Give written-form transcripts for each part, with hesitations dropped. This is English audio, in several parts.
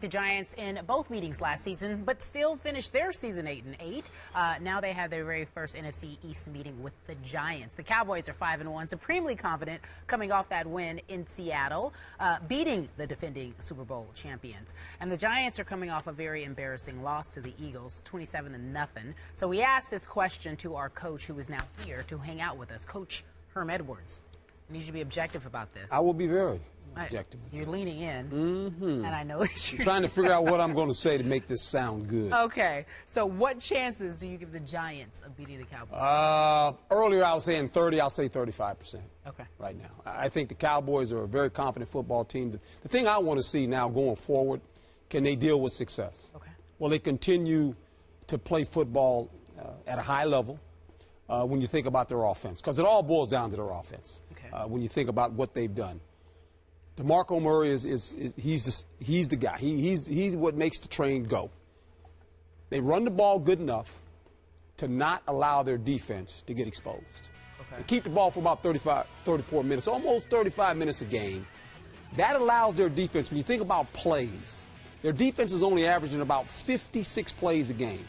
The Giants in both meetings last season, but still finished their season 8-8. Now they have their very first NFC East meeting with the Giants. The Cowboys are 5-1, supremely confident coming off that win in Seattle, beating the defending Super Bowl champions. And the Giants are coming off a very embarrassing loss to the Eagles, 27-0. So we asked this question to our coach, who is now here to hang out with us, Coach Herm Edwards. I need you to be objective about this. I will be very objective. You're leaning in, and I know that you're trying to figure out what I'm going to say to make this sound good. Okay, so what chances do you give the Giants of beating the Cowboys? Earlier I was saying 30, I'll say 35%. Okay. Right now. I think the Cowboys are a very confident football team. The thing I want to see now going forward, can they deal with success? Okay. Will they continue to play football at a high level when you think about their offense? Because it all boils down to their offense. Okay. When you think about what they've done. DeMarco Murray he's the guy. He's what makes the train go. They run the ball good enough to not allow their defense to get exposed. Okay. They keep the ball for about 34 minutes, almost 35 minutes a game. That allows their defense, when you think about plays, their defense is only averaging about 56 plays a game.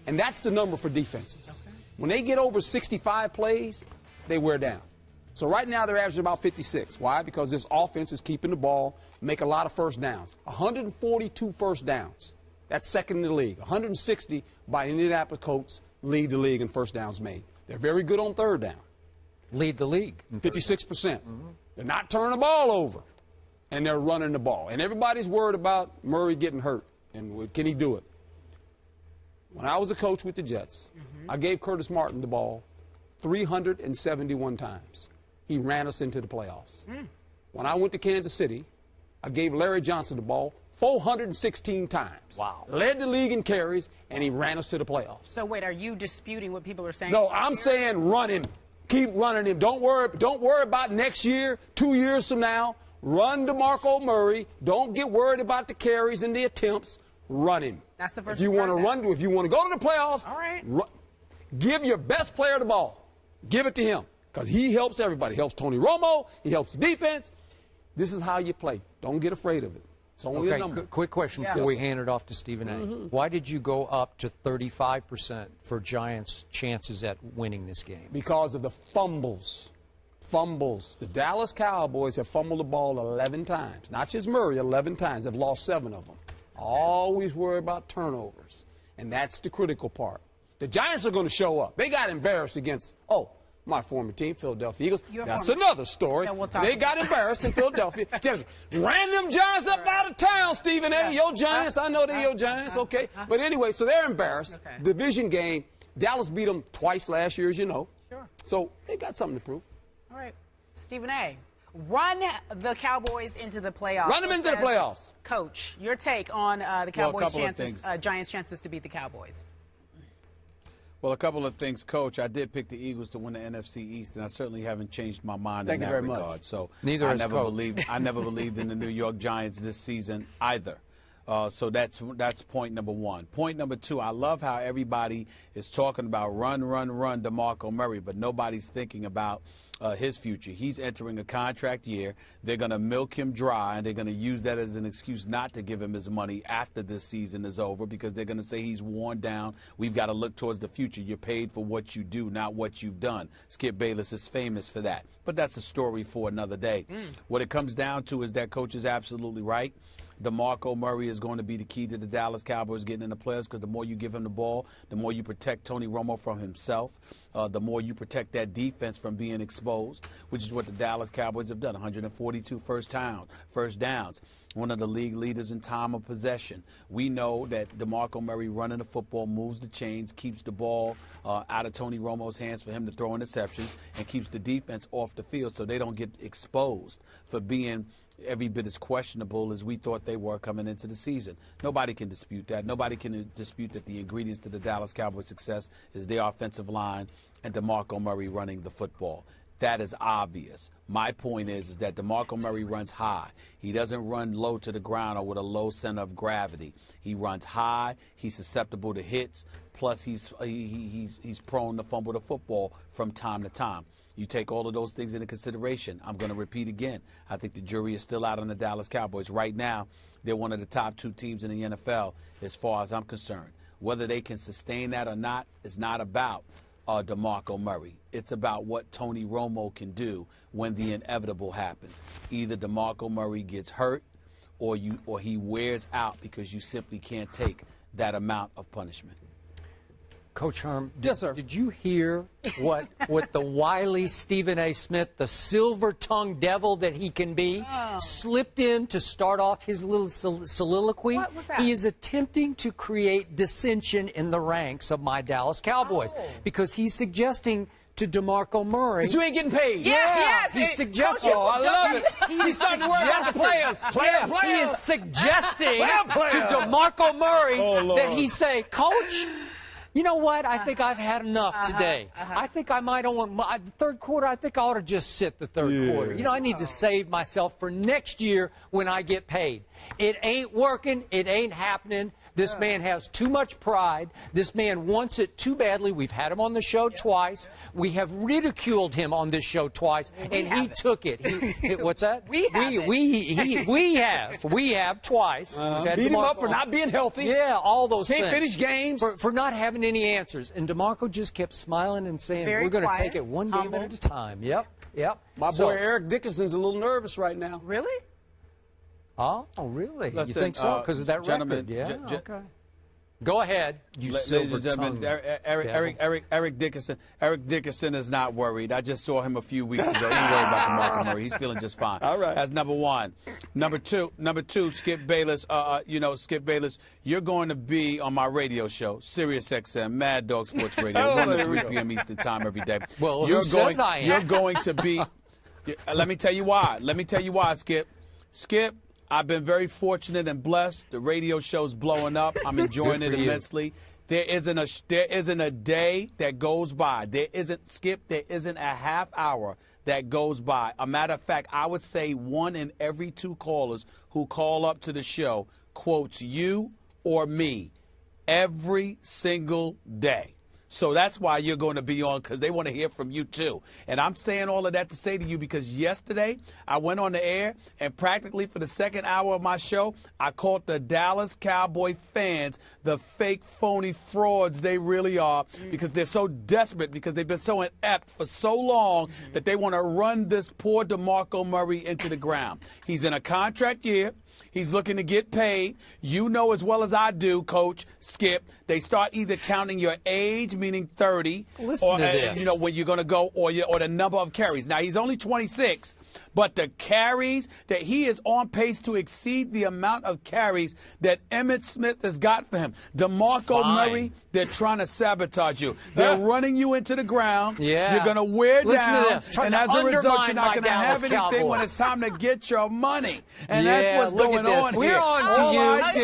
And that's the number for defenses. Okay. When they get over 65 plays, they wear down. So right now they're averaging about 56. Why? Because this offense is keeping the ball, make a lot of first downs. 142 first downs. That's second in the league. 160 by Indianapolis Colts lead the league in first downs made. They're very good on third down. Lead the league. 56%. They're not turning the ball over, and they're running the ball. And everybody's worried about Murray getting hurt, and can he do it? When I was a coach with the Jets, I gave Curtis Martin the ball 371 times. He ran us into the playoffs. When I went to Kansas City, I gave Larry Johnson the ball 416 times. Wow. Led the league in carries, and he ran us to the playoffs. So wait, are you disputing what people are saying? No, I'm saying run him. Keep running him. Don't worry about next year, 2 years from now. Run DeMarco Murray. Don't get worried about the carries and the attempts. Run him. That's the first. If you want to run, if you want to go to the playoffs, all right. Give your best player the ball. Give it to him. Because he helps everybody. He helps Tony Romo. He helps the defense. This is how you play. Don't get afraid of it. It's only a number. Quick question before we hand it off to Stephen A. Why did you go up to 35% for Giants' chances at winning this game? Because of the fumbles. Fumbles. The Dallas Cowboys have fumbled the ball 11 times. Not just Murray, 11 times. They've lost 7 of them. Always worry about turnovers. And that's the critical part. The Giants are going to show up. They got embarrassed against, my former team, Philadelphia Eagles. That's another story. Yeah, they got embarrassed in Philadelphia. Just ran them Giants up out of town, Stephen A. Your Giants. I know they're your Giants. Okay. But anyway, so they're embarrassed. Okay. Division game. Dallas beat them twice last year, as you know. Sure. So they got something to prove. All right. Stephen A., run the Cowboys into the playoffs. Run them into the playoffs. Coach, your take on the Cowboys' Giants' chances to beat the Cowboys. Well, a couple of things, Coach. I did pick the Eagles to win the NFC East, and I certainly haven't changed my mind in that regard. Much. So neither has Coach. I never believed in the New York Giants this season either. So that's point number one. Point number two, I love how everybody is talking about run DeMarco Murray, but nobody's thinking about his future. He's entering a contract year. They're going to milk him dry, and they're going to use that as an excuse not to give him his money after this season is over, because they're going to say he's worn down. We've got to look towards the future. You're paid for what you do, not what you've done. Skip Bayless is famous for that. But that's a story for another day. What it comes down to is that Coach is absolutely right. DeMarco Murray is going to be the key to the Dallas Cowboys getting in the playoffs, because the more you give him the ball, the more you protect Tony Romo from himself, the more you protect that defense from being exposed, which is what the Dallas Cowboys have done. 142 first downs, one of the league leaders in time of possession. We know that DeMarco Murray running the football moves the chains, keeps the ball out of Tony Romo's hands for him to throw interceptions, and keeps the defense off the field so they don't get exposed for being every bit as questionable as we thought they were coming into the season. Nobody can dispute that. Nobody can dispute that the ingredients to the Dallas Cowboys' success is their offensive line and DeMarco Murray running the football. That is obvious. My point is that DeMarco Murray runs high. He doesn't run low to the ground or with a low center of gravity. He runs high. He's susceptible to hits. Plus, he's prone to fumble the football from time to time. You take all of those things into consideration. I'm going to repeat again. I think the jury is still out on the Dallas Cowboys. Right now, they're one of the top 2 teams in the NFL as far as I'm concerned. Whether they can sustain that or not is not about DeMarco Murray. It's about what Tony Romo can do when the inevitable happens. Either DeMarco Murray gets hurt or he wears out because you simply can't take that amount of punishment. Coach Herm, Yes, sir. Did you hear what the wily Stephen A. Smith, the silver-tongued devil that he can be, slipped in to start off his little soliloquy? What was that? He is attempting to create dissension in the ranks of my Dallas Cowboys because he's suggesting to DeMarco Murray. But you ain't getting paid. Yes, He's suggesting. Oh, I love it. He's starting to worry about the players. He is suggesting Player. to DeMarco Murray Oh, that Lord. he say, Coach, you know what? I think I've had enough today. I think I might want the third quarter. I think I ought to just sit the third quarter. You know, I need to save myself for next year when I get paid. It ain't working. It ain't happening. This man has too much pride. This man wants it too badly. We've had him on the show twice. We have ridiculed him on this show twice, and he took it. What's that? We have twice. We've had Beat him up DeMarco for not being healthy. Yeah, all those Can't things. finish games. For not having any answers. And DeMarco just kept smiling and saying, Very we're going to quiet, take it one game humble. at a time. Yep. My So- boy Eric Dickerson's a little nervous right now. Really? Oh, really? You Listen, think so? Because of that gentlemen, record? Yeah, okay. Go ahead, you Ladies and silver-tongued gentlemen, Eric Dickerson. Eric Dickerson is not worried. I just saw him a few weeks ago. He ain't worried about DeMarco Murray. He's feeling just fine. All right. That's number one. Number two, Skip Bayless. Skip Bayless, you're going to be on my radio show, Sirius XM, Mad Dog Sports Radio, Oh, 1 to there we 3 go. p.m. Eastern Time every day. Well, who says I am? You're going to be. Let me tell you why. Skip. Skip. I've been very fortunate and blessed. The radio show's blowing up. I'm enjoying Good it for you. immensely. There isn't a day that goes by. There isn't a half hour that goes by. A matter of fact, I would say 1 in every 2 callers who call up to the show quotes you or me every single day. So that's why you're going to be on, because they want to hear from you too. And I'm saying all of that to say to you because yesterday I went on the air and practically for the second hour of my show, I called the Dallas Cowboy fans the fake, phony frauds they really are because they're so desperate, because they've been so inept for so long that they want to run this poor DeMarco Murray into the ground. He's in a contract year. He's looking to get paid. You know as well as I do, Coach Skip, they start either counting your age, meaning 30, Listen or to this. you know when you're going to go, or the number of carries. Now he's only 26, but the carries that he is on pace to exceed the amount of carries that Emmitt Smith has got for him. DeMarco Fine. Murray, they're trying to sabotage you. They're running you into the ground. Yeah. You're going to wear Listen to down, this. Trying and to as a result, undermine you're not my going to have Dallas anything when Cowboys. it's time to get your money. And Yeah, that's what's look at going this. on We're here. on to All you. I We're on to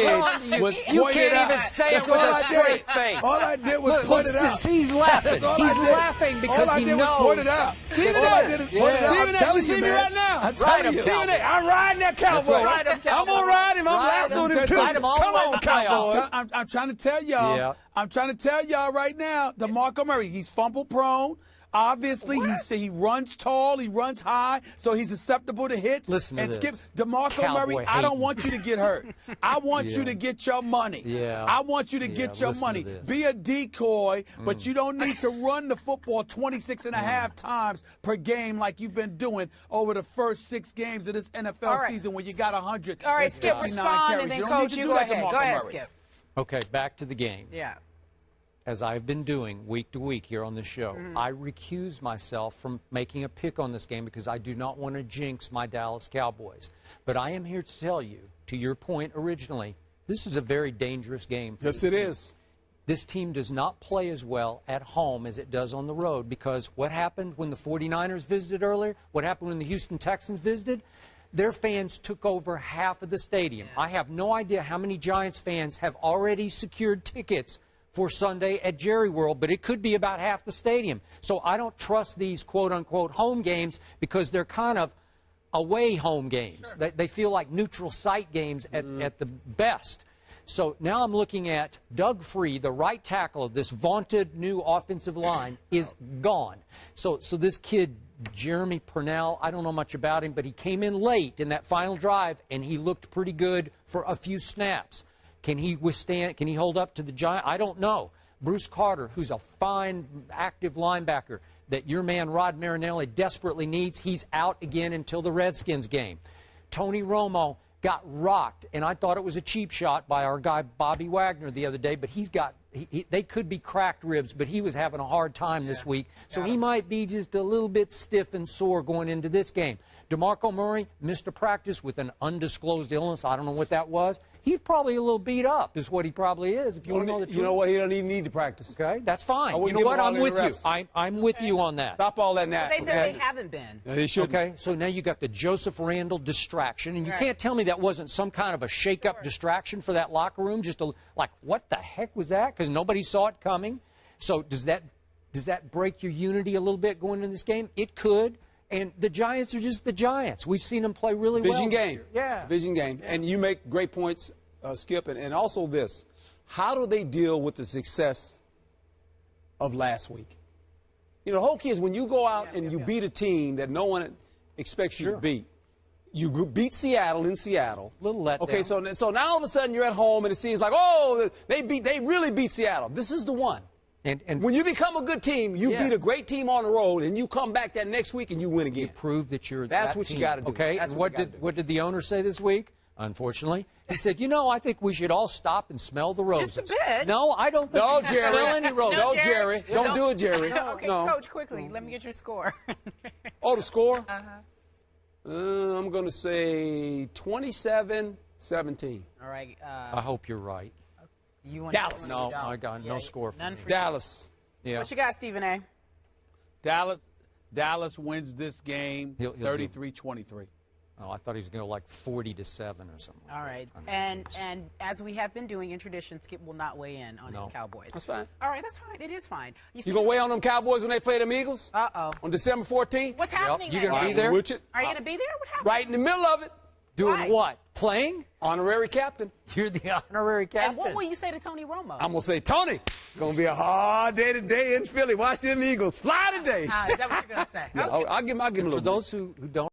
did you. was You point can't it out. even say it That's with all a I straight did. face. All I did was point it out. He's laughing. That's all He's I did. laughing because all I he did knows. was point it out. Stephen All I A. did is point it out. Stephen I'm A. telling You see you, me man. right now? I'm telling Ride you. him, Stephen A. I'm riding that Cowboy. right. Ride him, I'm Cowboy. going to ride him. I'm Ride lassoing him. him too. Ride him all the Come way on, to the playoffs. Cowboys. I'm trying to tell y'all. Yeah. I'm trying to tell y'all right now. DeMarco Murray, he's fumble prone. Obviously, he runs tall, he runs high, so he's susceptible to hits. Listen to and this. Skip DeMarco Cowboy Murray, I don't hating. want you to get hurt. I want Yeah. you to get your money. Yeah. I want you to Yeah, get your listen money. to this. Be a decoy, but you don't need to run the football 26 and a half times per game like you've been doing over the first 6 games of this NFL All right. season when you got 100. All right, Skip, respond, carries. and then You don't need Coach, to you do go that to ahead. DeMarco Go ahead, Murray. Skip. Okay, back to the game. Yeah. As I've been doing week to week here on the show, I recuse myself from making a pick on this game because I do not want to jinx my Dallas Cowboys. But I am here to tell you, to your point originally, this is a very dangerous game. For Yes, the it team. is. This team does not play as well at home as it does on the road because what happened when the 49ers visited earlier, what happened when the Houston Texans visited, their fans took over half of the stadium. I have no idea how many Giants fans have already secured tickets for Sunday at Jerry World, but it could be about half the stadium. So I don't trust these quote-unquote home games because they're kind of away home games. They feel like neutral site games at the best. So now I'm looking at Doug Free, the right tackle of this vaunted new offensive line, is gone. So this kid, Jeremy Purnell, I don't know much about him, but he came in late in that final drive, and he looked pretty good for a few snaps. Can he withstand? Can he hold up to the Giants? I don't know. Bruce Carter, who's a fine, active linebacker that your man Rod Marinelli desperately needs, he's out again until the Redskins game. Tony Romo got rocked, and I thought it was a cheap shot by our guy Bobby Wagner the other day, but they could be cracked ribs, but he was having a hard time this week, so he might be just a little bit stiff and sore going into this game. DeMarco Murray missed a practice with an undisclosed illness. I don't know what that was. He's probably a little beat up, is what he probably is. If you want to know the truth. You know what? He don't even need to practice. Okay, that's fine. You know what? I'm with you. I'm with you on that. Stop all that now. They said they haven't been. They shouldn't. Okay, so now you got the Joseph Randle distraction, and you can't tell me that wasn't some kind of a shake-up distraction for that locker room. Just like, what the heck was that? Because nobody saw it coming. So does that break your unity a little bit going into this game? It could. And the Giants are just the Giants. We've seen them play really well. Vision game. Yeah. Vision game. Yeah. And you make great points, Skip. And also this. How do they deal with the success of last week? You know, the whole key is when you go out and you beat a team that no one expects you to beat. You beat Seattle in Seattle. Little letdown. Okay, so now all of a sudden you're at home and it seems like, oh, they really beat Seattle. This is the one. And when you become a good team, you beat a great team on the road, and you come back that next week and you win again. You prove that you're That's that what team. you got to do. Okay, That's what did the owner say this week? Unfortunately, he said, you know, I think we should all stop and smell the roses. Just a bit. No, I don't think we Jerry. smell any roses. No, Jerry. Don't do it, Jerry. Okay, no. Coach, quickly, let me get your score. Oh, the score? I'm going to say 27-17. All right. I hope you're right. You want Dallas. No, I got no score for none me. for Dallas. Yeah. What you got, Stephen A? Dallas wins this game 33-23. Oh, I thought he was going to go like 40-7 or something. All right. And as we have been doing in tradition, Skip will not weigh in on his Cowboys. That's fine. All right, that's fine. It is fine. You going to weigh on them Cowboys when they play them Eagles? Uh-oh. On December 14th? What's happening You that gonna day? be there? Are you going to be there? What happened? Right in the middle of it. Doing Right. what? Playing? Honorary captain. You're the honorary captain. And what will you say to Tony Romo? I'm going to say, Tony, going to be a hard day today in Philly. Watch them Eagles fly today. Is that what you're going to say? Yeah, Okay. I'll give him a little For those who don't